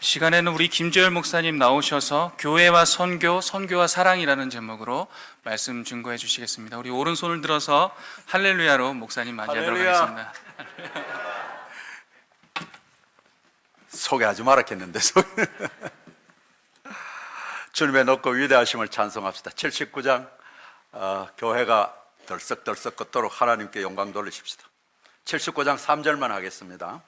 시간에는 우리 김재열 목사님 나오셔서 교회와 선교, 선교와 사랑이라는 제목으로 말씀 증거해 주시겠습니다. 우리 오른손을 들어서 할렐루야로 목사님 맞이하도록 하겠습니다. 소개하지 말았겠는데 주님의 높고 위대하심을 찬송합시다. 79장 교회가 덜썩덜썩 걷도록 하나님께 영광 돌리십시다. 79장 3절만 하겠습니다.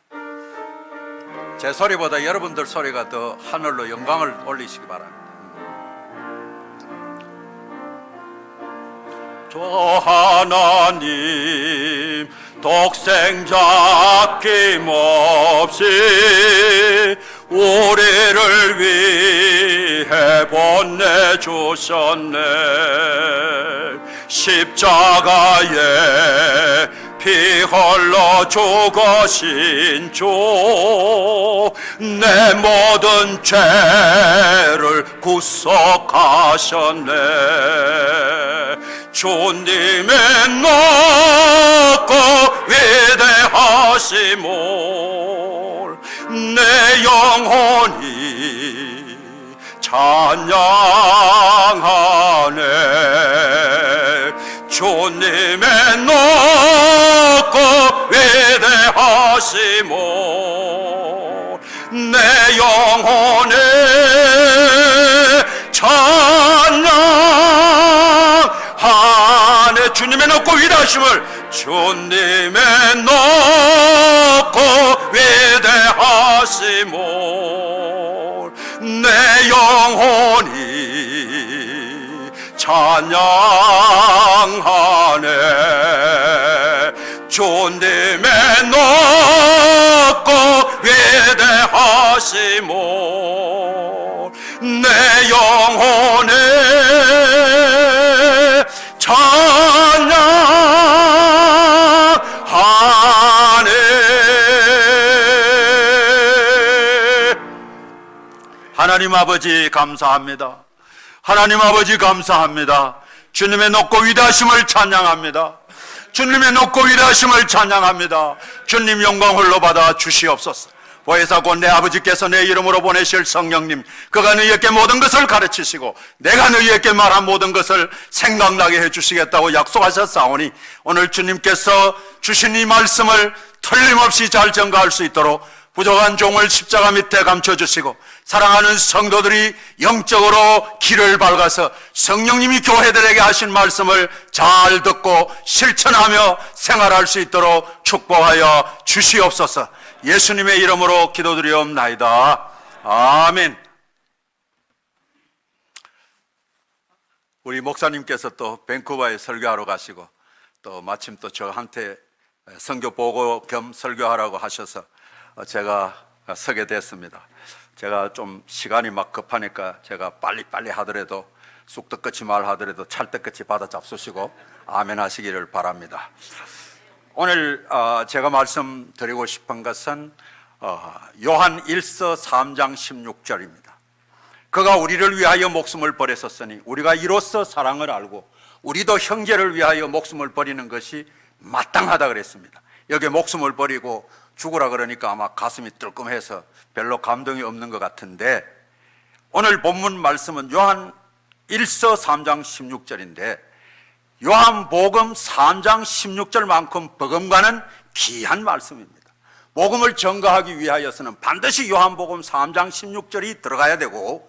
제 소리보다 여러분들 소리가 더 하늘로 영광을 올리시기 바랍니다. 주 하나님 독생자 아낌없이 우리를 위해 보내주셨네. 십자가에 피 흘러 죽으신 주, 내 모든 죄를 구속하셨네. 주님의 높고 위대하심을 내 영혼이 찬양하네. 주님의 높고 위대하심을 내 영혼에 찬양하네. 주님의 높고 위대하심을, 주님의 높고 위대하심을 내 영혼이 찬양하네. 주님의 높고 위대하심을 내 영혼에 찬양하네. 하나님 아버지 감사합니다. 하나님 아버지 감사합니다. 주님의 높고 위대하심을 찬양합니다. 주님의 높고 위대하심을 찬양합니다. 주님 영광 홀로 받아 주시옵소서. 보혜사 곧 내 아버지께서 내 이름으로 보내실 성령님, 그가 너희에게 모든 것을 가르치시고 내가 너희에게 말한 모든 것을 생각나게 해주시겠다고 약속하셨사오니, 오늘 주님께서 주신 이 말씀을 틀림없이 잘 전가할 수 있도록 부족한 종을 십자가 밑에 감춰주시고, 사랑하는 성도들이 영적으로 길을 밝아서 성령님이 교회들에게 하신 말씀을 잘 듣고 실천하며 생활할 수 있도록 축복하여 주시옵소서. 예수님의 이름으로 기도드리옵나이다. 아멘. 우리 목사님께서 또 밴쿠버에 설교하러 가시고, 또 마침 또 저한테 선교 보고 겸 설교하라고 하셔서 제가 서게 됐습니다. 제가 좀 시간이 막 급하니까 제가 빨리빨리 하더라도 쑥떡같이 말하더라도 찰떡같이 받아 잡수시고 아멘 하시기를 바랍니다. 오늘 제가 말씀드리고 싶은 것은 요한 1서 3장 16절입니다. 그가 우리를 위하여 목숨을 버렸었으니 우리가 이로써 사랑을 알고 우리도 형제를 위하여 목숨을 버리는 것이 마땅하다 그랬습니다. 여기 목숨을 버리고 죽으라 그러니까 아마 가슴이 뜰끔해서 별로 감동이 없는 것 같은데, 오늘 본문 말씀은 요한 1서 3장 16절인데 요한복음 3장 16절만큼 버금가는 귀한 말씀입니다. 복음을 전가하기 위하여서는 반드시 요한복음 3장 16절이 들어가야 되고,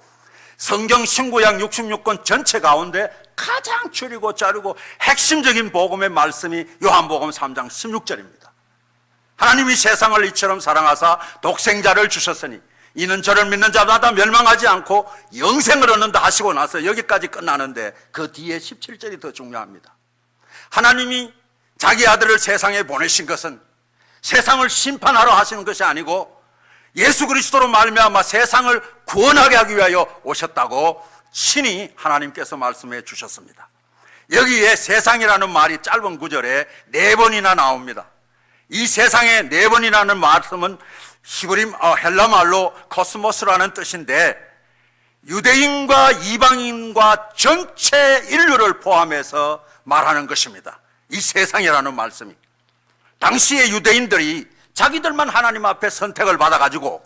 성경 신구약 66권 전체 가운데 가장 줄이고 자르고 핵심적인 복음의 말씀이 요한복음 3장 16절입니다. 하나님이 세상을 이처럼 사랑하사 독생자를 주셨으니 이는 저를 믿는 자마다 멸망하지 않고 영생을 얻는다 하시고 나서 여기까지 끝나는데, 그 뒤에 17절이 더 중요합니다. 하나님이 자기 아들을 세상에 보내신 것은 세상을 심판하러 하시는 것이 아니고 예수 그리스도로 말미암아 세상을 구원하게 하기 위하여 오셨다고 친히 하나님께서 말씀해 주셨습니다. 여기에 세상이라는 말이 짧은 구절에 4번이나 나옵니다. 이 세상에 4번이라는 말씀은 히브리 헬라 말로 코스모스라는 뜻인데, 유대인과 이방인과 전체 인류를 포함해서 말하는 것입니다. 이 세상이라는 말씀이 당시의 유대인들이 자기들만 하나님 앞에 선택을 받아가지고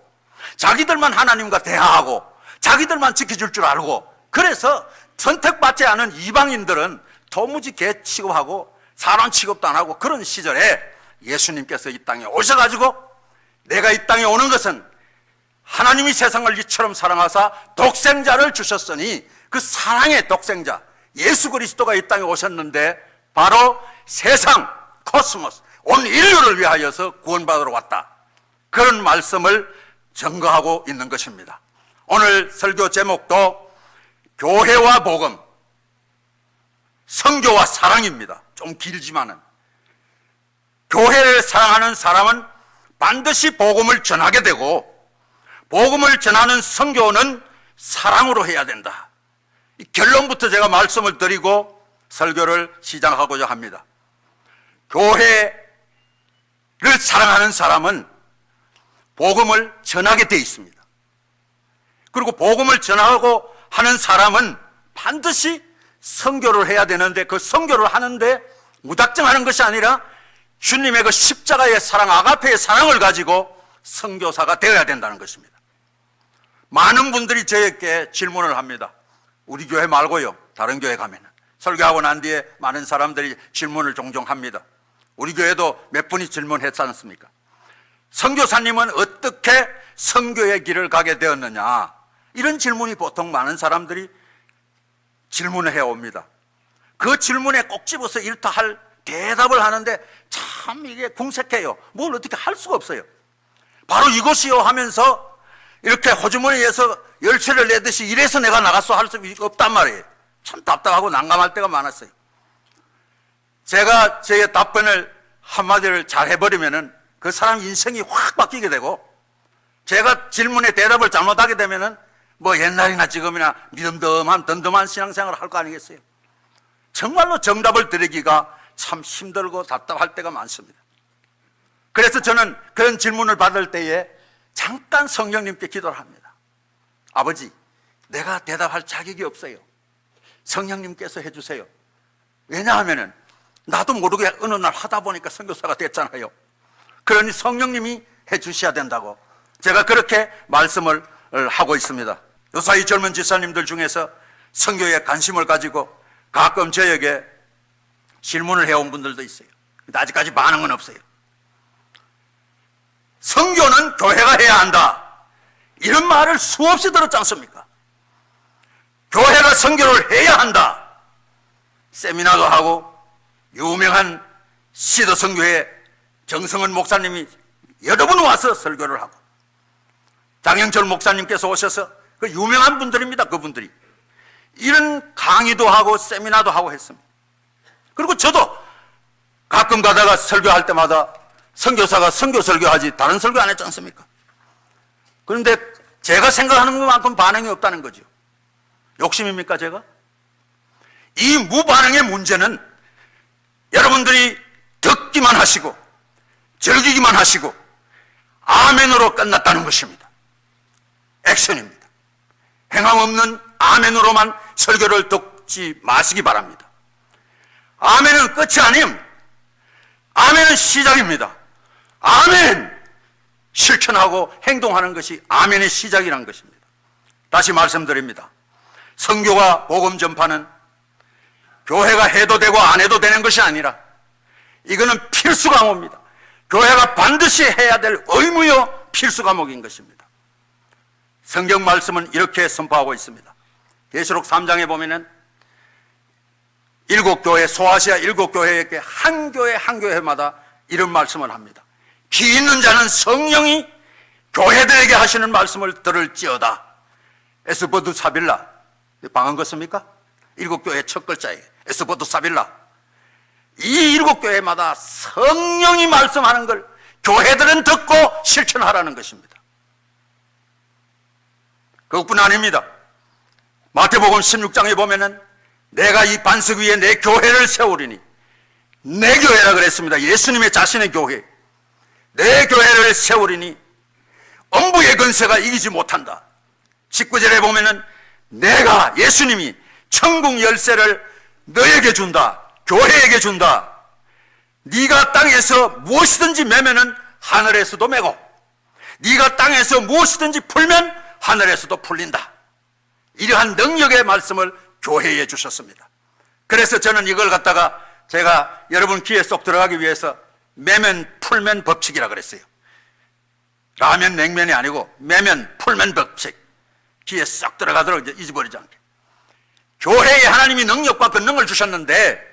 자기들만 하나님과 대화하고 자기들만 지켜줄 줄 알고, 그래서 선택받지 않은 이방인들은 도무지 개 취급하고 사람 취급도 안 하고 그런 시절에 예수님께서 이 땅에 오셔가지고 내가 이 땅에 오는 것은 하나님이 세상을 이처럼 사랑하사 독생자를 주셨으니 그 사랑의 독생자 예수 그리스도가 이 땅에 오셨는데 바로 세상 코스모스 온 인류를 위하여서 구원받으러 왔다, 그런 말씀을 증거하고 있는 것입니다. 오늘 설교 제목도 교회와 복음, 선교와 사랑입니다. 좀 길지만은 교회를 사랑하는 사람은 반드시 복음을 전하게 되고, 복음을 전하는 선교는 사랑으로 해야 된다. 이 결론부터 제가 말씀을 드리고 설교를 시작하고자 합니다. 교회를 사랑하는 사람은 복음을 전하게 돼 있습니다. 그리고 복음을 전하고 하는 사람은 반드시 선교를 해야 되는데, 그 선교를 하는데 무작정 하는 것이 아니라 주님의 그 십자가의 사랑, 아가페의 사랑을 가지고 선교사가 되어야 된다는 것입니다. 많은 분들이 저에게 질문을 합니다. 우리 교회 말고요, 다른 교회 가면은. 설교하고 난 뒤에 많은 사람들이 질문을 종종 합니다. 우리 교회도 몇 분이 질문했지 않습니까? 선교사님은 어떻게 선교의 길을 가게 되었느냐, 이런 질문이 보통 많은 사람들이 질문을 해옵니다. 그 질문에 꼭 집어서 이렇다 할 대답을 하는데 참 이게 궁색해요. 뭘 어떻게 할 수가 없어요. 바로 이것이요 하면서 이렇게 호주머니에서 열쇠를 내듯이 이래서 내가 나갔어 할 수 없단 말이에요. 참 답답하고 난감할 때가 많았어요. 제가 제 답변을 한마디를 잘 해버리면은 그 사람 인생이 확 바뀌게 되고, 제가 질문에 대답을 잘못하게 되면은 뭐 옛날이나 지금이나 믿음덤한 든든한 신앙생활을 할 거 아니겠어요? 정말로 정답을 드리기가 참 힘들고 답답할 때가 많습니다. 그래서 저는 그런 질문을 받을 때에 잠깐 성령님께 기도를 합니다. 아버지, 내가 대답할 자격이 없어요. 성령님께서 해주세요. 왜냐하면은 나도 모르게 어느 날 하다 보니까 선교사가 됐잖아요. 그러니 성령님이 해주셔야 된다고 제가 그렇게 말씀을 하고 있습니다. 요사이 젊은 지사님들 중에서 선교에 관심을 가지고 가끔 저에게 질문을 해온 분들도 있어요. 근데 아직까지 반응은 없어요. 선교는 교회가 해야 한다, 이런 말을 수없이 들었지 않습니까? 교회가 선교를 해야 한다. 세미나도 하고 유명한 시더 선교회 정성은 목사님이 여러 번 와서 설교를 하고, 장영철 목사님께서 오셔서 그 유명한 분들입니다. 그분들이 이런 강의도 하고 세미나도 하고 했습니다. 그리고 저도 가끔 가다가 설교할 때마다 선교사가 선교 설교하지 다른 설교 안 했지 않습니까? 그런데 제가 생각하는 것만큼 반응이 없다는 거죠. 욕심입니까 제가? 이 무반응의 문제는 여러분들이 듣기만 하시고 즐기기만 하시고 아멘으로 끝났다는 것입니다. 액션입니다. 행함 없는 아멘으로만 설교를 듣지 마시기 바랍니다. 아멘은 끝이 아님, 아멘은 시작입니다. 아멘! 실천하고 행동하는 것이 아멘의 시작이라는 것입니다. 다시 말씀드립니다. 선교와 복음 전파는 교회가 해도 되고 안 해도 되는 것이 아니라 이거는 필수 과목입니다. 교회가 반드시 해야 될 의무요 필수 과목인 것입니다. 성경 말씀은 이렇게 선포하고 있습니다. 계시록 3장에 보면은 7교회, 소아시아 7교회에게 한 교회 한 교회마다 이런 말씀을 합니다. 귀 있는 자는 성령이 교회들에게 하시는 말씀을 들을지어다. 에스보드 사빌라, 방한 것입니까? 7교회 첫 글자에 에스보드 사빌라. 이 7교회마다 성령이 말씀하는 걸 교회들은 듣고 실천하라는 것입니다. 그것뿐 아닙니다. 마태복음 16장에 보면은 내가 이 반석 위에 내 교회를 세우리니, 내 교회라 그랬습니다. 예수님의 자신의 교회. 내 교회를 세우리니 엄부의 권세가 이기지 못한다. 19절에 보면은 내가, 예수님이 천국 열쇠를 너에게 준다. 교회에게 준다. 네가 땅에서 무엇이든지 매면은 하늘에서도 매고, 네가 땅에서 무엇이든지 풀면 하늘에서도 풀린다. 이러한 능력의 말씀을 교회에 주셨습니다. 그래서 저는 이걸 갖다가 제가 여러분 귀에 쏙 들어가기 위해서 매면 풀면 법칙이라 그랬어요. 라면 냉면이 아니고 매면 풀면 법칙. 귀에 쏙 들어가도록 잊어버리지 않게. 교회에 하나님이 능력과 권능을 주셨는데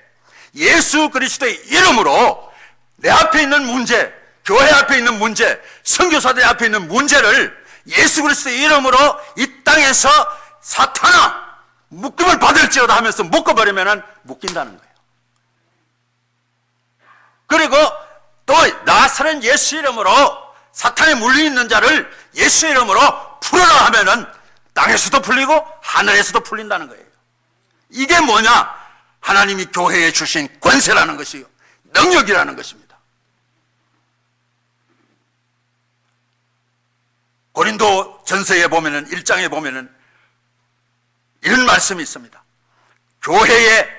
예수 그리스도의 이름으로 내 앞에 있는 문제, 교회 앞에 있는 문제, 선교사들 앞에 있는 문제를 예수 그리스도의 이름으로 이 땅에서 사탄아 묶임을 받을지어다 하면서 묶어버리면 묶인다는 거예요. 그리고 또 나사렛 예수 이름으로 사탄에 물려있는 자를 예수 이름으로 풀어라 하면은 땅에서도 풀리고 하늘에서도 풀린다는 거예요. 이게 뭐냐? 하나님이 교회에 주신 권세라는 것이요, 능력이라는 것입니다. 고린도 전서에 보면은 1장에 보면은 이런 말씀이 있습니다. 교회에,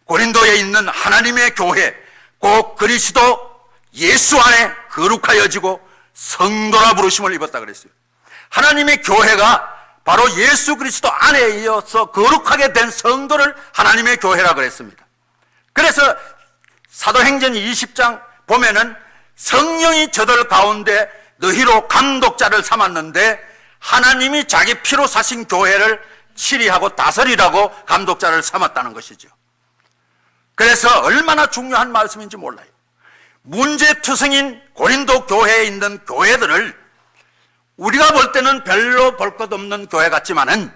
고린도에 있는 하나님의 교회, 곧 그리스도 예수 안에 거룩하여지고 성도라 부르심을 입었다 그랬어요. 하나님의 교회가 바로 예수 그리스도 안에 이어서 거룩하게 된 성도를 하나님의 교회라 그랬습니다. 그래서 사도행전 20장 보면은 성령이 저들 가운데 너희로 감독자를 삼았는데 하나님이 자기 피로 사신 교회를 치리하고 다스리라고 감독자를 삼았다는 것이죠. 그래서 얼마나 중요한 말씀인지 몰라요. 문제투성인 고린도 교회에 있는 교회들을 우리가 볼 때는 별로 볼 것 없는 교회 같지만은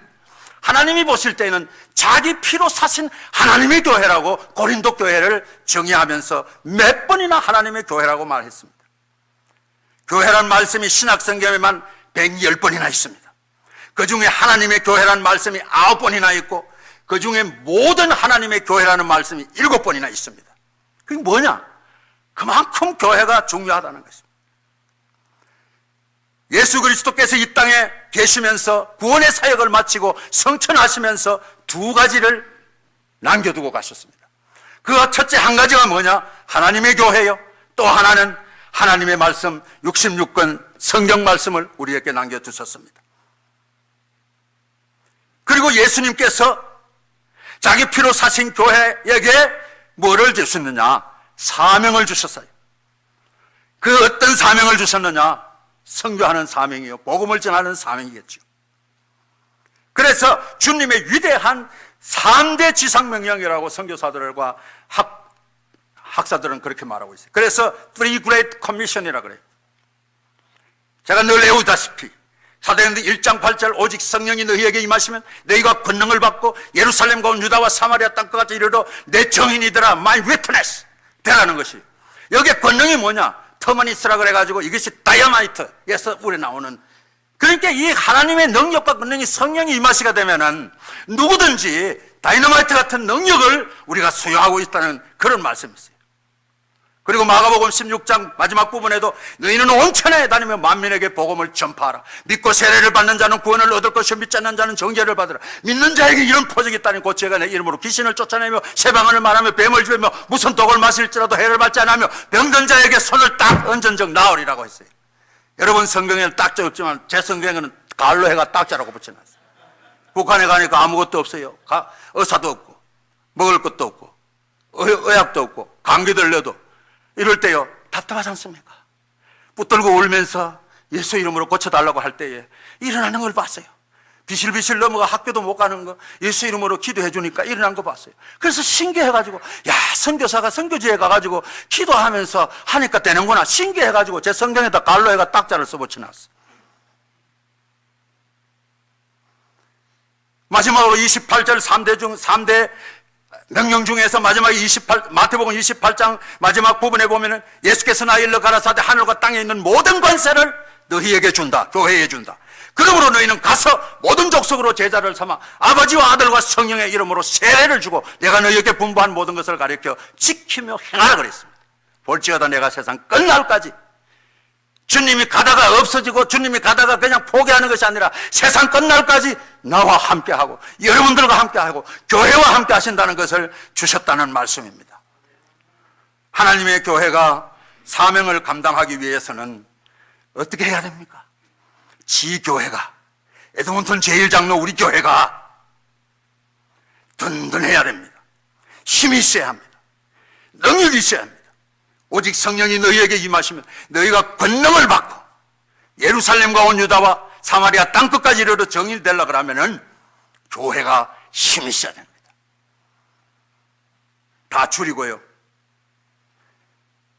하나님이 보실 때는 자기 피로 사신 하나님의 교회라고 고린도 교회를 정의하면서 몇 번이나 하나님의 교회라고 말했습니다. 교회란 말씀이 신약성경에만 110번이나 있습니다. 그 중에 하나님의 교회란 말씀이 9번이나 있고 그 중에 모든 하나님의 교회라는 말씀이 7번이나 있습니다. 그게 뭐냐? 그만큼 교회가 중요하다는 것입니다. 예수 그리스도께서 이 땅에 계시면서 구원의 사역을 마치고 성천하시면서 두 가지를 남겨두고 가셨습니다. 그 첫째 한 가지가 뭐냐? 하나님의 교회요. 또 하나는 하나님의 말씀 66권 성경 말씀을 우리에게 남겨두셨습니다. 그리고 예수님께서 자기 피로 사신 교회에게 뭐를 주셨느냐? 사명을 주셨어요. 그 어떤 사명을 주셨느냐? 선교하는 사명이요, 복음을 전하는 사명이겠죠. 그래서 주님의 위대한 3대 지상명령이라고 선교사들과 학사들은 그렇게 말하고 있어요. 그래서 Three Great Commission이라고 그래요. 제가 늘 외우다시피 사도행전 1장 8절 오직 성령이 너희에게 임하시면 너희가 권능을 받고 예루살렘과 온 유다와 사마리아 땅까지 이르러 내 증인이더라, my witness 되라는 것이에요. 여기에 권능이 뭐냐? 터머니스라 그래가지고 이것이 다이아마이트에서 우리 나오는, 그러니까 이 하나님의 능력과 권능이 성령이 임하시게 되면은 누구든지 다이너마이트 같은 능력을 우리가 소유하고 있다는 그런 말씀이 있어요. 그리고 마가복음 16장 마지막 부분에도 너희는 온 천하에 다니며 만민에게 복음을 전파하라. 믿고 세례를 받는 자는 구원을 얻을 것이요 믿지 않는 자는 정죄를 받으라. 믿는 자에게 이런 표적이 있다니 곧 제가 내 이름으로 귀신을 쫓아내며 새방언을 말하며 뱀을 죽이며 무슨 독을 마실지라도 해를 받지 않으며 병든 자에게 손을 딱 얹은즉 나으리라고 했어요. 여러분 성경에는 딱자 없지만 제 성경에는 가을로 해가 딱자라고 붙여놨어요. 북한에 가니까 아무것도 없어요. 의사도 없고 먹을 것도 없고 의약도 없고 감기 들려도 이럴 때요 답답하지 않습니까? 붙들고 울면서 예수 이름으로 고쳐달라고 할 때에 일어나는 걸 봤어요. 비실비실 넘어가 학교도 못 가는 거 예수 이름으로 기도해 주니까 일어난 거 봤어요. 그래서 신기해가지고 야, 선교사가 선교지에 가가지고 기도하면서 하니까 되는구나 신기해가지고 제 성경에다 갈로에가 딱자를 써붙여놨어. 마지막으로 28절 3대 명령 중에서 마지막 마태복음 28장 마지막 부분에 보면은 예수께서 나 일러 가라사대 하늘과 땅에 있는 모든 권세를 너희에게 준다, 교회에 준다. 그러므로 너희는 가서 모든 족속으로 제자를 삼아 아버지와 아들과 성령의 이름으로 세례를 주고 내가 너희에게 분부한 모든 것을 가르쳐 지키며 행하라 그랬습니다. 볼지어다 내가 세상 끝날까지. 주님이 가다가 없어지고 주님이 가다가 그냥 포기하는 것이 아니라 세상 끝날까지 나와 함께하고 여러분들과 함께하고 교회와 함께 하신다는 것을 주셨다는 말씀입니다. 하나님의 교회가 사명을 감당하기 위해서는 어떻게 해야 됩니까? 지교회가, 에드몬턴 제1장로 우리 교회가 든든해야 됩니다. 힘이 있어야 합니다. 능력이 있어야 합니다. 오직 성령이 너희에게 임하시면 너희가 권능을 받고 예루살렘과 온 유다와 사마리아 땅끝까지 이르러 정의를 되려고 그러면은 교회가 힘이 있어야 됩니다. 다 줄이고요.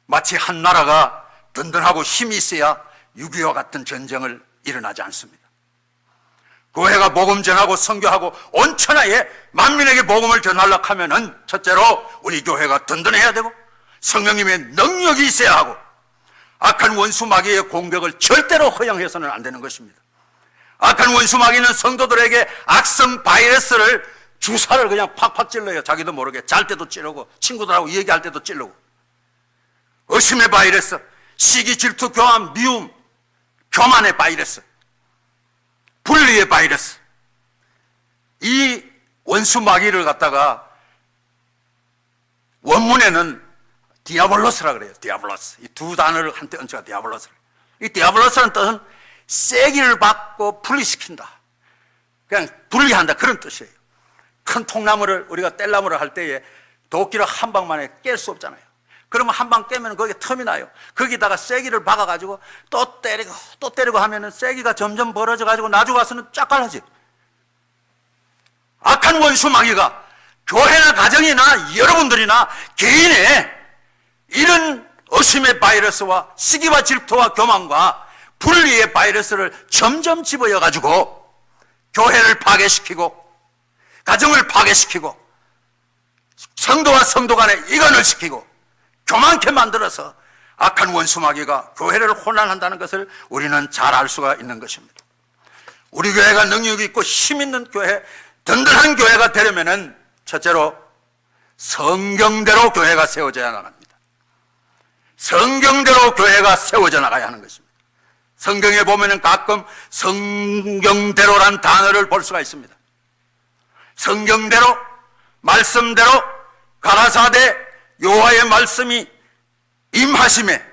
마치 한 나라가 든든하고 힘이 있어야 6.25와 같은 전쟁을 일어나지 않습니다. 교회가 복음 전하고 선교하고 온 천하에 만민에게 복음을 전하려고 하면은 첫째로 우리 교회가 든든해야 되고 성령님의 능력이 있어야 하고 악한 원수 마귀의 공격을 절대로 허용해서는 안 되는 것입니다. 악한 원수 마귀는 성도들에게 악성 바이러스를 주사를 그냥 팍팍 찔러요. 자기도 모르게. 잘 때도 찌르고 친구들하고 얘기할 때도 찌르고. 의심의 바이러스, 시기, 질투, 교함, 미움, 교만의 바이러스, 분리의 바이러스. 이 원수 마귀를 갖다가 원문에는 디아볼로스라 그래요. 디아볼로스. 이 두 단어를 한때 얹어가 디아볼로스라. 이 디아볼로스라는 뜻은 세기를 받고 분리시킨다. 그냥 분리한다. 그런 뜻이에요. 큰 통나무를 우리가 뗄나무를 할 때에 도끼를 한 방만에 깰 수 없잖아요. 그러면 한 방 깨면 거기에 틈이 나요. 거기다가 쐐기를 박아가지고 또 때리고 하면은 쐐기가 점점 벌어져가지고 나중에 가서는 쫙 갈라지. 악한 원수 마귀가 교회나 가정이나 여러분들이나 개인의 이런 의심의 바이러스와 시기와 질투와 교만과 분리의 바이러스를 점점 집어여가지고 교회를 파괴시키고 가정을 파괴시키고 성도와 성도 간에 이간을 시키고 교만케 만들어서 악한 원수 마귀가 교회를 혼란한다는 것을 우리는 잘 알 수가 있는 것입니다. 우리 교회가 능력이 있고 힘 있는 교회, 든든한 교회가 되려면은 첫째로 성경대로 교회가 세워져야 나갑니다. 성경대로 교회가 세워져 나가야 하는 것입니다. 성경에 보면은 가끔 성경대로란 단어를 볼 수가 있습니다. 성경대로, 말씀대로, 가라사대 여호와의 말씀이 임하심에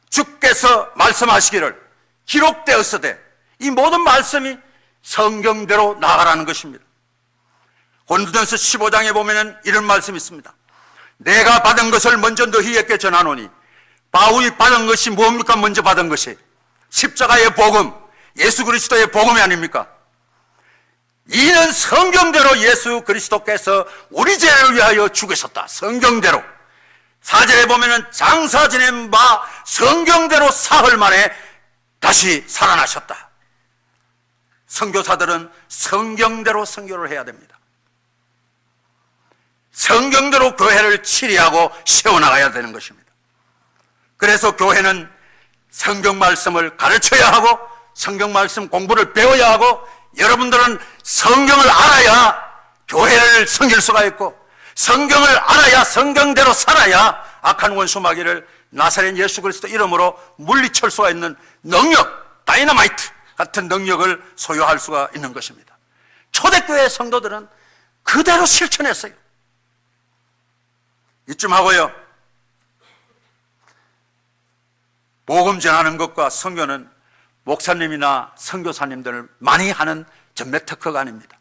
주께서 말씀하시기를 기록되었으되 이 모든 말씀이 성경대로 나가라는 것입니다. 고린도전서 15장에 보면은 이런 말씀이 있습니다. 내가 받은 것을 먼저 너희에게 전하노니 바울이 받은 것이 뭡니까? 먼저 받은 것이 십자가의 복음, 예수 그리스도의 복음이 아닙니까? 이는 성경대로 예수 그리스도께서 우리 죄를 위하여 죽으셨다. 성경대로. 4절에 보면은 장사 지낸 바 성경대로 사흘 만에 다시 살아나셨다. 선교사들은 성경대로 선교를 해야 됩니다. 성경대로 교회를 치리하고 세워나가야 되는 것입니다. 그래서 교회는 성경 말씀을 가르쳐야 하고 성경 말씀 공부를 배워야 하고 여러분들은 성경을 알아야 교회를 섬길 수가 있고 성경을 알아야 성경대로 살아야 악한 원수 마귀를 나사렛 예수 그리스도 이름으로 물리칠 수가 있는 능력, 다이너마이트 같은 능력을 소유할 수가 있는 것입니다. 초대교회 성도들은 그대로 실천했어요. 이쯤 하고요. 복음 전하는 것과 선교는 목사님이나 선교사님들을 많이 하는 전매 특허가 아닙니다.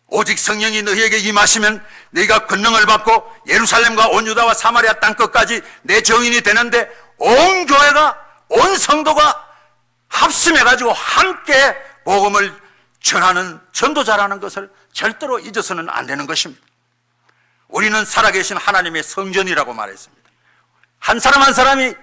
오직 성령이 너희에게 임하시면 너희가 권능을 받고 예루살렘과 온 유다와 사마리아 땅끝까지 내 증인이 되는데 온 교회가 온 성도가 합심해가지고 함께 복음을 전하는 전도자라는 것을 절대로 잊어서는 안 되는 것입니다. 우리는 살아계신 하나님의 성전이라고 말했습니다. 한 사람 한 사람이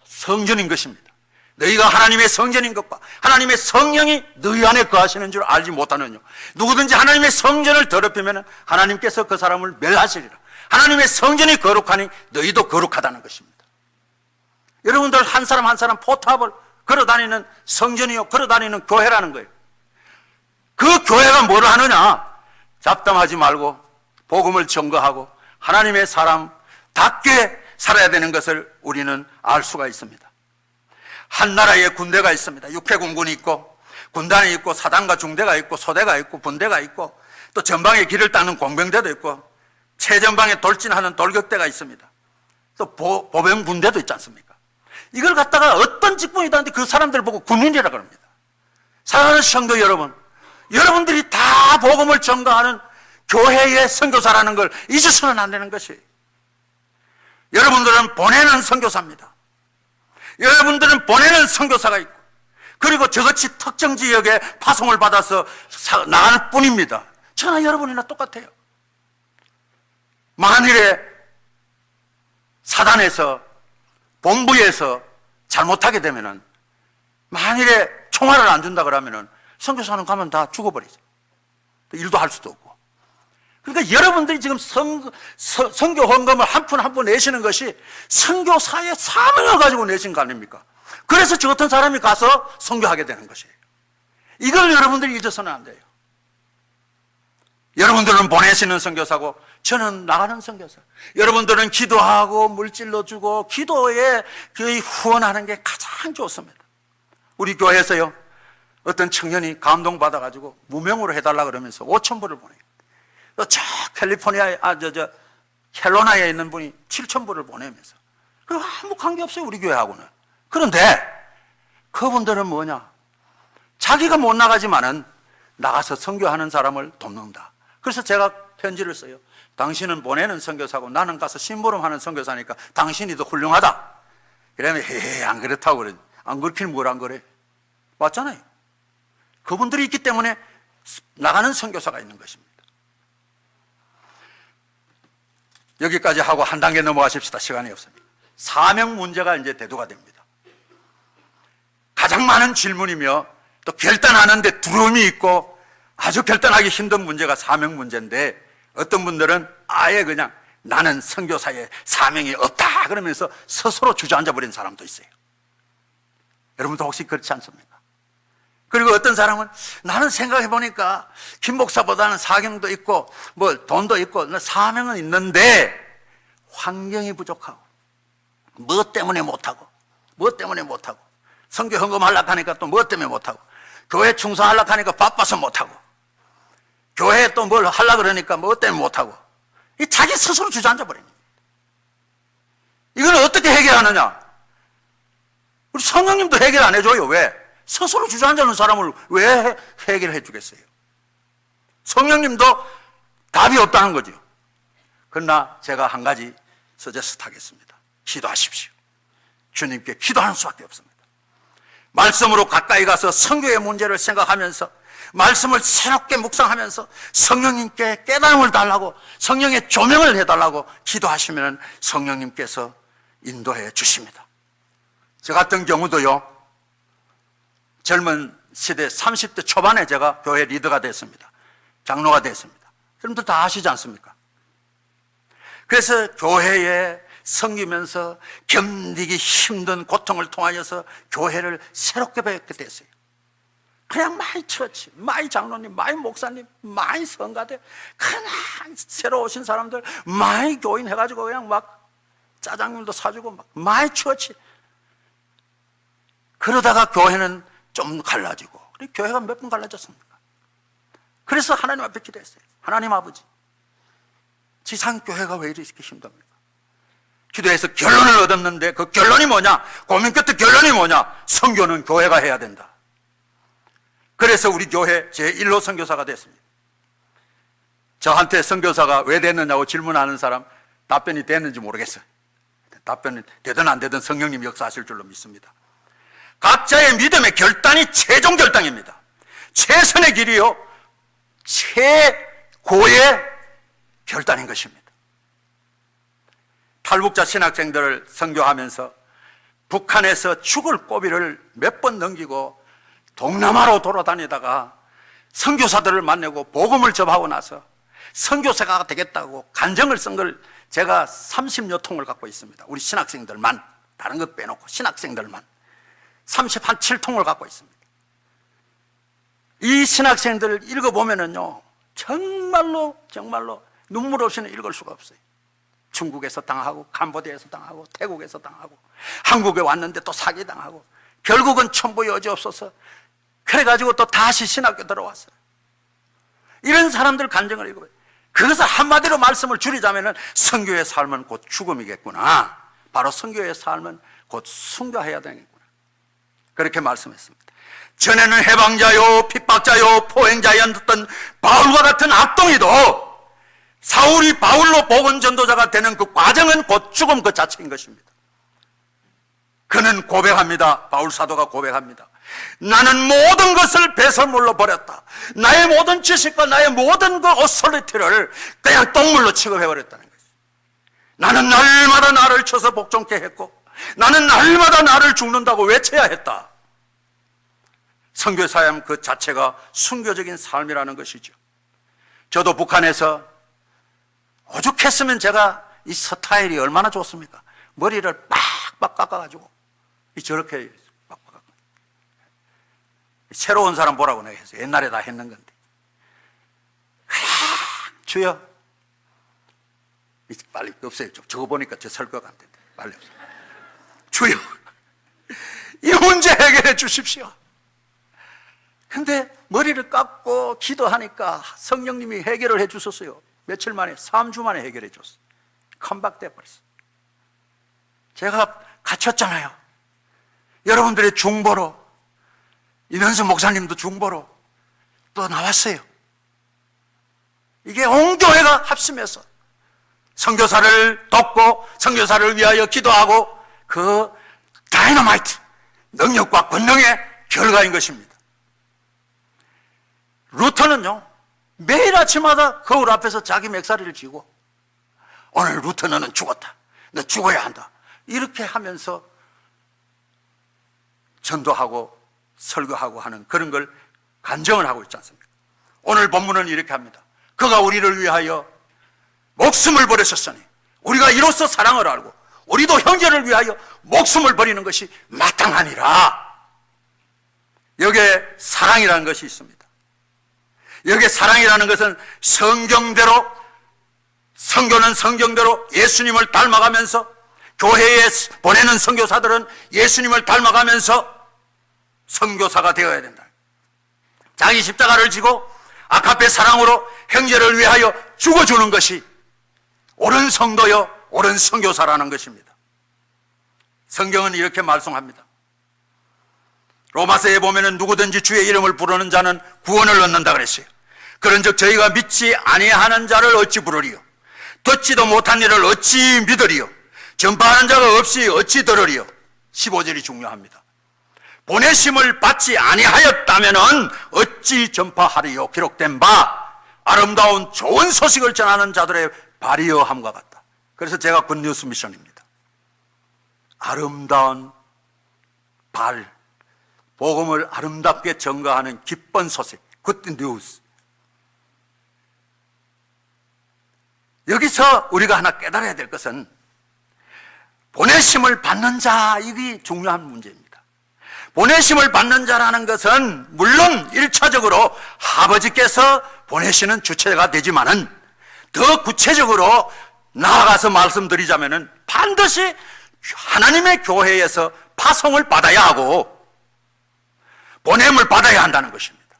성전인 것입니다. 너희가 하나님의 성전인 것과 하나님의 성령이 너희 안에 거하시는 줄 알지 못하느냐. 누구든지 하나님의 성전을 더럽히면 하나님께서 그 사람을 멸하시리라. 하나님의 성전이 거룩하니 너희도 거룩하다는 것입니다. 여러분들 한 사람 한 사람 포탑을 걸어다니는 성전이요 걸어다니는 교회라는 거예요. 그 교회가 뭘 하느냐. 잡담하지 말고 복음을 전거하고 하나님의 사람답게 살아야 되는 것을 우리는 알 수가 있습니다. 한 나라에 군대가 있습니다. 육해공군이 있고 군단이 있고 사단과 중대가 있고 소대가 있고 분대가 있고 또 전방에 길을 닦는 공병대도 있고 최전방에 돌진하는 돌격대가 있습니다. 또 보병 분대도 있지 않습니까? 이걸 갖다가 어떤 직분이다 하는데 그 사람들 보고 군인이라고 합니다. 사랑하는 성도 여러분, 여러분들이 다 복음을 전가하는 교회의 선교사라는 걸 잊어서는 안 되는 것이, 여러분들은 보내는 선교사입니다. 여러분들은 보내는 선교사가 있고, 그리고 저같이 특정 지역에 파송을 받아서 나갈 뿐입니다. 저나 여러분이나 똑같아요. 만일에 사단에서, 본부에서 잘못하게 되면은, 만일에 총알을 안 준다 그러면은 선교사는 가면 다 죽어버리죠. 일도 할 수도 없고. 그러니까 여러분들이 지금 선교 헌금을 한 푼 한 푼 내시는 것이 선교사의 사명을 가지고 내신 거 아닙니까? 그래서 저 같은 사람이 가서 선교하게 되는 것이에요. 이걸 여러분들이 잊어서는 안 돼요. 여러분들은 보내시는 선교사고 저는 나가는 선교사. 여러분들은 기도하고 물질로 주고 기도에 후원하는 게 가장 좋습니다. 우리 교회에서요, 어떤 청년이 감동받아가지고 무명으로 해달라 그러면서 5,000불을 보내요. 또 저 캘리포니아에, 캘로나에 있는 분이 7,000불을 보내면서. 그리고 아무 관계없어요, 우리 교회하고는. 그런데 그분들은 뭐냐? 자기가 못 나가지만은 나가서 선교하는 사람을 돕는다. 그래서 제가 편지를 써요. 당신은 보내는 선교사고 나는 가서 심부름하는 선교사니까 당신이 더 훌륭하다. 그러면 안 그렇다고 그래. 안 그렇긴 뭘 안 그래. 맞잖아요. 그분들이 있기 때문에 나가는 선교사가 있는 것입니다. 여기까지 하고 한 단계 넘어가십시다. 시간이 없습니다. 사명 문제가 이제 대두가 됩니다. 가장 많은 질문이며 또 결단하는데 두려움이 있고 아주 결단하기 힘든 문제가 사명 문제인데, 어떤 분들은 아예 그냥 나는 선교사에 사명이 없다 그러면서 스스로 주저앉아 버린 사람도 있어요. 여러분도 혹시 그렇지 않습니까? 그리고 어떤 사람은 나는 생각해 보니까 김 목사보다는 사경도 있고 뭐 돈도 있고 사명은 있는데 환경이 부족하고 뭐 때문에 못하고 선교 헌금하려고 하니까 또 뭐 때문에 못하고, 교회 충성하려고 하니까 바빠서 못하고, 교회에 또 뭘 하려고 그러니까 뭐 때문에 못하고, 이 자기 스스로 주저앉아 버립니다. 이걸 어떻게 해결하느냐? 우리 성령님도 해결 안 해줘요. 왜? 스스로 주저앉는 사람을 왜 해결해 주겠어요? 성령님도 답이 없다는 거죠. 그러나 제가 한 가지 서제스트 하겠습니다. 기도하십시오. 주님께 기도하는 수밖에 없습니다. 말씀으로 가까이 가서 선교의 문제를 생각하면서 말씀을 새롭게 묵상하면서 성령님께 깨달음을 달라고, 성령의 조명을 해달라고 기도하시면 성령님께서 인도해 주십니다. 저 같은 경우도요, 젊은 시대 30대 초반에 제가 교회 리더가 됐습니다. 장로가 됐습니다. 여러분들 다 아시지 않습니까? 그래서 교회에 섬기면서 견디기 힘든 고통을 통하여서 교회를 새롭게 배웠게 됐어요. 그냥 많이 처치, 많이 장로님, 많이 목사님, 많이 성가대, 그냥 새로 오신 사람들 많이 교인 해가지고 그냥 막 짜장면도 사주고 막 많이 처치. 그러다가 교회는 좀 갈라지고, 교회가 몇 번 갈라졌습니까? 그래서 하나님 앞에 기도했어요. 하나님 아버지, 지상교회가 왜 이렇게 힘듭니까? 기도해서 결론을 얻었는데 그 결론이 뭐냐? 고민 끝에 결론이 뭐냐? 선교는 교회가 해야 된다. 그래서 우리 교회 제1호 선교사가 됐습니다. 저한테 선교사가 왜 됐느냐고 질문하는 사람 답변이 됐는지 모르겠어요. 답변이 되든 안 되든 성령님 역사하실 줄로 믿습니다. 각자의 믿음의 결단이 최종 결단입니다. 최선의 길이요, 최고의 결단인 것입니다. 탈북자 신학생들을 선교하면서 북한에서 죽을 고비를 몇 번 넘기고 동남아로 돌아다니다가 선교사들을 만나고 복음을 접하고 나서 선교사가 되겠다고 간증을 쓴 걸 제가 30여 통을 갖고 있습니다. 우리 신학생들만, 다른 것 빼놓고 신학생들만 37통을 갖고 있습니다. 이 신학생들을 읽어보면은요, 정말로 눈물 없이는 읽을 수가 없어요. 중국에서 당하고, 캄보디아에서 당하고, 태국에서 당하고, 한국에 왔는데 또 사기당하고, 결국은 천부 여지 없어서 그래가지고 또 다시 신학교 들어왔어요. 이런 사람들 간증을 읽어봐요. 그것을 한마디로 말씀을 줄이자면은 선교의 삶은 곧 죽음이겠구나. 바로 선교의 삶은 곧 순교해야 되는구나. 그렇게 말씀했습니다. 전에는 해방자요, 핍박자요, 포행자였던 바울과 같은 악동이도 사울이 바울로 복음 전도자가 되는 그 과정은 곧 죽음 그 자체인 것입니다. 그는 고백합니다. 바울 사도가 고백합니다. 나는 모든 것을 배설물로 버렸다. 나의 모든 지식과 나의 모든 그 어설리티를 그냥 똥물로 취급해버렸다는 거죠. 나는 날마다 나를 쳐서 복종케 했고, 나는 날마다 나를 죽는다고 외쳐야 했다. 선교사람 그 자체가 순교적인 삶이라는 것이죠. 저도 북한에서 오죽했으면 제가 이 스타일이 얼마나 좋습니까? 머리를 빡빡 깎아가지고 저렇게 빡빡. 새로운 사람 보라고 내가 했어요. 옛날에 다 했는 건데. 주여, 빨리 없어요. 저거 보니까 저 설거가 안 된다. 빨리 없어요. 주여, 이 문제 해결해 주십시오. 근데 머리를 깎고 기도하니까 성령님이 해결을 해 주셨어요. 며칠 만에, 3주 만에 해결해 줬어요. 컴백돼 버렸어요. 제가 갇혔잖아요. 여러분들의 중보로, 이면수 목사님도 중보로 또 나왔어요. 이게 온 교회가 합심해서 선교사를 돕고 선교사를 위하여 기도하고 그 다이너마이트 능력과 권능의 결과인 것입니다. 루터는요, 매일 아침마다 거울 앞에서 자기 맥사리를 쥐고 오늘 루터 너는 죽었다. 너 죽어야 한다. 이렇게 하면서 전도하고 설교하고 하는 그런 걸 간증을 하고 있지 않습니까? 오늘 본문은 이렇게 합니다. 그가 우리를 위하여 목숨을 버리셨으니 우리가 이로써 사랑을 알고 우리도 형제를 위하여 목숨을 버리는 것이 마땅하니라. 여기에 사랑이라는 것이 있습니다. 여기에 사랑이라는 것은 성경대로, 선교는 성경대로 예수님을 닮아가면서, 교회에 보내는 선교사들은 예수님을 닮아가면서 선교사가 되어야 된다. 자기 십자가를 지고 아카페 사랑으로 형제를 위하여 죽어주는 것이 옳은 성도요, 옳은 선교사라는 것입니다. 성경은 이렇게 말씀합니다. 로마서에 보면은 누구든지 주의 이름을 부르는 자는 구원을 얻는다 그랬어요. 그런즉 저희가 믿지 아니하는 자를 어찌 부르리요? 듣지도 못한 일을 어찌 믿으리요? 전파하는 자가 없이 어찌 들으리요? 15절이 중요합니다. 보내심을 받지 아니하였다면은 어찌 전파하리요? 기록된 바 아름다운 좋은 소식을 전하는 자들의 발이여 함과 같다. 그래서 제가 굿뉴스 미션입니다. 아름다운 발, 복음을 아름답게 전가하는 기쁜 소식, 굿 뉴스. 여기서 우리가 하나 깨달아야 될 것은 보내심을 받는 자, 이게 중요한 문제입니다. 보내심을 받는 자라는 것은 물론 1차적으로 아버지께서 보내시는 주체가 되지만은 더 구체적으로 나아가서 말씀드리자면은 반드시 하나님의 교회에서 파송을 받아야 하고 보냄을 받아야 한다는 것입니다.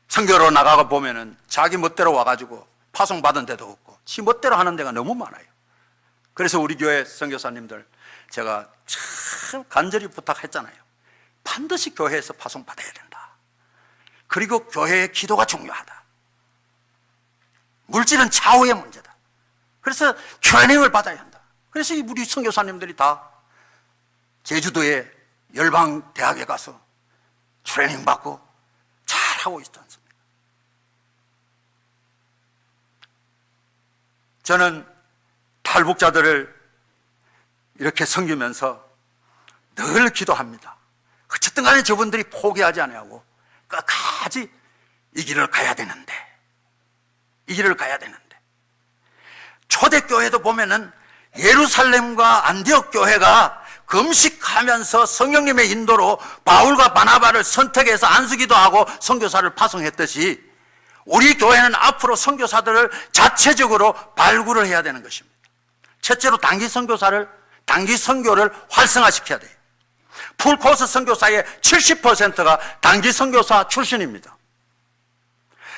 선교로 나가고 보면은 자기 멋대로 와가지고 파송받은 데도 없고 지 멋대로 하는 데가 너무 많아요. 그래서 우리 교회 선교사님들 제가 참 간절히 부탁했잖아요. 반드시 교회에서 파송받아야 된다. 그리고 교회의 기도가 중요하다. 물질은 차후의 문제다. 그래서 트레이닝을 받아야 한다. 그래서 우리 선교사님들이 다 제주도의 열방대학에 가서 트레이닝 받고 잘하고 있지 않습니까? 저는 탈북자들을 이렇게 섬기면서 늘 기도합니다. 어쨌든 간에 저분들이 포기하지 않고 끝까지 이 길을 가야 되는데, 이 길을 가야 되는데, 초대교회도 보면은 예루살렘과 안디옥 교회가 금식하면서 성령님의 인도로 바울과 바나바를 선택해서 안수기도 하고 선교사를 파송했듯이 우리 교회는 앞으로 선교사들을 자체적으로 발굴을 해야 되는 것입니다. 첫째로 단기 선교를 활성화시켜야 돼요. 풀코스 선교사의 70%가 단기 선교사 출신입니다.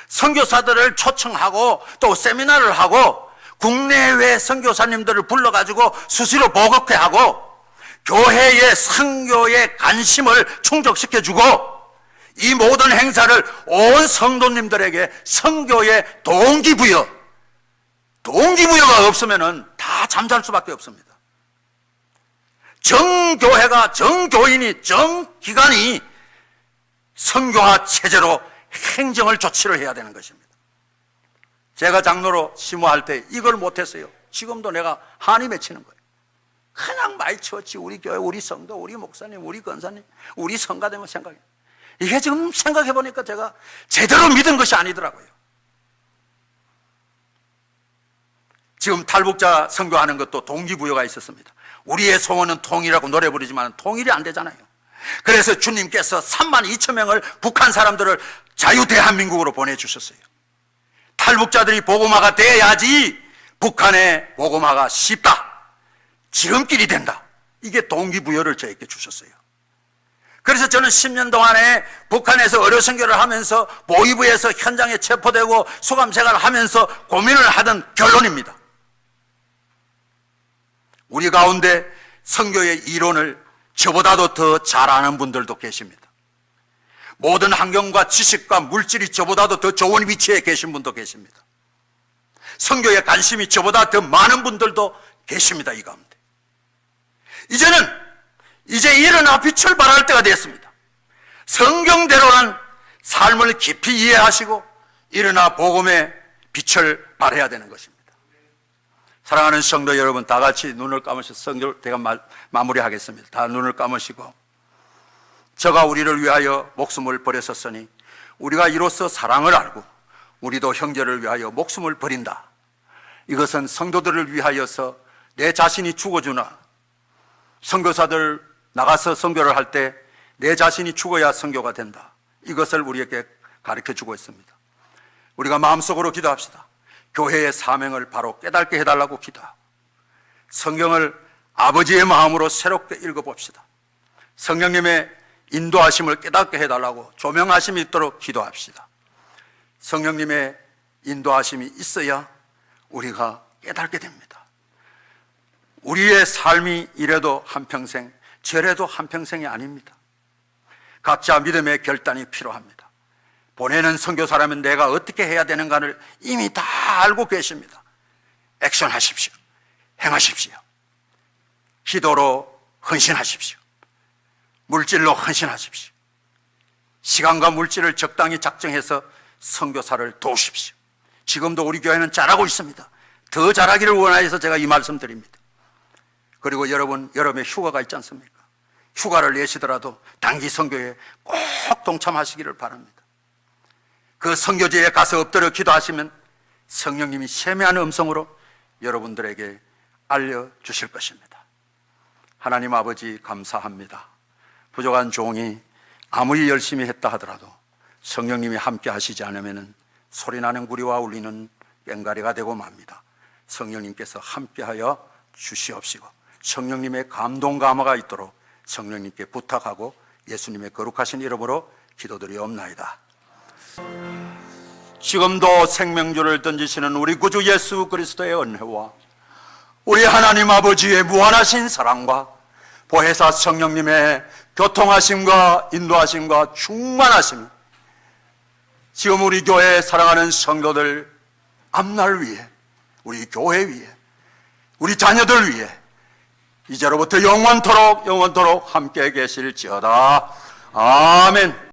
선교사들을 초청하고 또 세미나를 하고 국내외 선교사님들을 불러가지고 수시로 보급회 하고 교회의 선교의 관심을 충족시켜주고 이 모든 행사를 온 성도님들에게 선교의 동기부여가 없으면 다 잠잘 수밖에 없습니다. 정교회가, 정교인이, 정기관이 선교화 체제로 행정을 조치를 해야 되는 것입니다. 제가 장로로 심호할 때 이걸 못했어요. 지금도 내가 한이 맺히는 거예요. 그냥 마이처치, 우리 교회, 우리 성도, 우리 목사님, 우리 권사님, 우리 성가대만 생각해요. 이게 지금 생각해 보니까 제가 제대로 믿은 것이 아니더라고요. 지금 탈북자 선교하는 것도 동기부여가 있었습니다. 우리의 소원은 통일이라고 노래 부르지만 통일이 안 되잖아요. 그래서 주님께서 32,000명을 북한 사람들을 자유대한민국으로 보내주셨어요. 탈북자들이 복음화가 돼야지 북한의 복음화가 쉽다, 지름길이 된다. 이게 동기부여를 저에게 주셨어요. 그래서 저는 10년 동안에 북한에서 의료 선교를 하면서 모의부에서 현장에 체포되고 수감 생활을 하면서 고민을 하던 결론입니다. 우리 가운데 선교의 이론을 저보다도 더 잘 아는 분들도 계십니다. 모든 환경과 지식과 물질이 저보다도 더 좋은 위치에 계신 분도 계십니다. 선교에 관심이 저보다 더 많은 분들도 계십니다. 이 가운데 이제 일어나 빛을 발할 때가 됐습니다. 성경대로는 삶을 깊이 이해하시고 일어나 복음의 빛을 발해야 되는 것입니다. 사랑하는 성도 여러분, 다 같이 눈을 감으셔서 성경을 제가 마무리하겠습니다. 다 눈을 감으시고, 저가 우리를 위하여 목숨을 버렸었으니 우리가 이로써 사랑을 알고 우리도 형제를 위하여 목숨을 버린다. 이것은 성도들을 위하여서 내 자신이 죽어주나, 선교사들 나가서 선교를 할 때 내 자신이 죽어야 선교가 된다. 이것을 우리에게 가르쳐주고 있습니다. 우리가 마음속으로 기도합시다. 교회의 사명을 바로 깨닫게 해달라고 기도하고, 성경을 아버지의 마음으로 새롭게 읽어봅시다. 성령님의 인도하심을 깨닫게 해달라고 조명하심이 있도록 기도합시다. 성령님의 인도하심이 있어야 우리가 깨닫게 됩니다. 우리의 삶이 이래도 한평생, 저래도 한평생이 아닙니다. 각자 믿음의 결단이 필요합니다. 보내는 선교사라면 내가 어떻게 해야 되는가를 이미 다 알고 계십니다. 액션하십시오. 행하십시오. 기도로 헌신하십시오. 물질로 헌신하십시오. 시간과 물질을 적당히 작정해서 선교사를 도우십시오. 지금도 우리 교회는 잘하고 있습니다. 더 잘하기를 원하여서 제가 이 말씀 드립니다. 그리고 여러분의 휴가가 있지 않습니까? 휴가를 내시더라도 단기 선교에 꼭 동참하시기를 바랍니다. 그 선교지에 가서 엎드려 기도하시면 성령님이 세미한 음성으로 여러분들에게 알려주실 것입니다. 하나님 아버지, 감사합니다. 부족한 종이 아무리 열심히 했다 하더라도 성령님이 함께 하시지 않으면 소리나는 구리와 울리는 꽹가리가 되고 맙니다. 성령님께서 함께하여 주시옵시고 성령님의 감동 감화가 있도록 성령님께 부탁하고 예수님의 거룩하신 이름으로 기도드리옵나이다. 지금도 생명줄을 던지시는 우리 구주 예수 그리스도의 은혜와 우리 하나님 아버지의 무한하신 사랑과 보혜사 성령님의 교통하심과 인도하심과 충만하심, 지금 우리 교회 사랑하는 성도들 앞날 위에, 우리 교회 위에, 우리 자녀들 위에 이제로부터 영원토록 함께 계실지어다. 아멘.